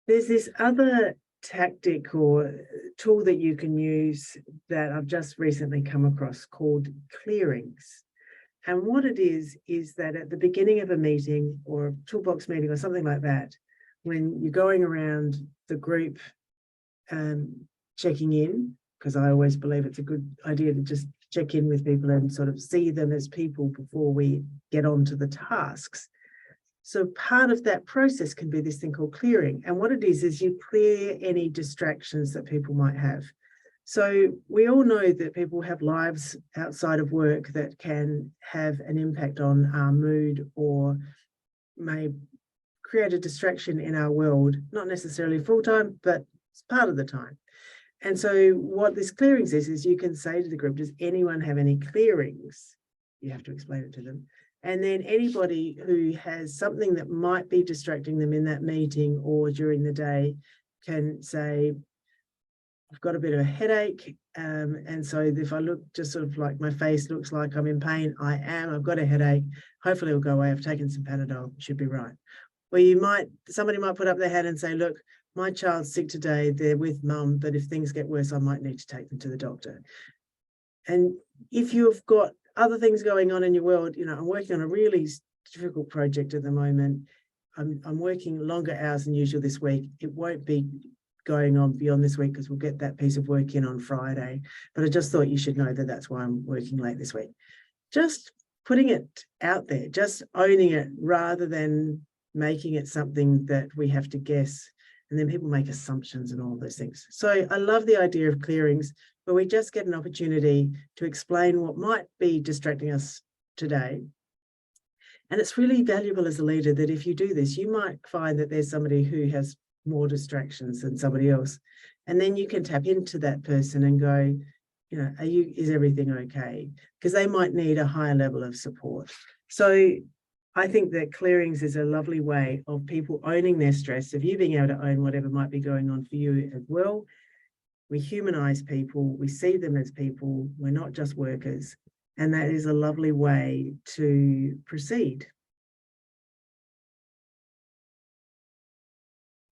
There's this other tactic or tool that you can use that I've just recently come across called clearings. And what it is that at the beginning of a meeting or a toolbox meeting or something like that, when you're going around the group checking in, because I always believe it's a good idea to just check in with people and sort of see them as people before we get on to the tasks. So part of that process can be this thing called clearing. And what it is you clear any distractions that people might have. So we all know that people have lives outside of work that can have an impact on our mood or may create a distraction in our world, not necessarily full time, but it's part of the time. And so what this clearings is you can say to the group, does anyone have any clearings? You have to explain it to them. And then anybody who has something that might be distracting them in that meeting or during the day can say, I've got a bit of a headache. And so if I look just sort of like my face looks like I'm in pain, I am, I've got a headache. Hopefully it'll go away. I've taken some Panadol, should be right. Or somebody might put up their hand and say, look, my child's sick today, they're with mum, but if things get worse, I might need to take them to the doctor. And if you've got other things going on in your world, I'm working on a really difficult project at the moment. I'm working longer hours than usual this week. It won't be going on beyond this week because we'll get that piece of work in on Friday. But I just thought you should know that that's why I'm working late this week. Just putting it out there, just owning it rather than making it something that we have to guess. And then people make assumptions and all those things. So I love the idea of clearings, where we just get an opportunity to explain what might be distracting us today. And it's really valuable as a leader that if you do this, you might find that there's somebody who has more distractions than somebody else. And then you can tap into that person and go, is everything okay? Because they might need a higher level of support. So I think that clearings is a lovely way of people owning their stress, of you being able to own whatever might be going on for you as well. We humanize people, we see them as people, we're not just workers. And that is a lovely way to proceed.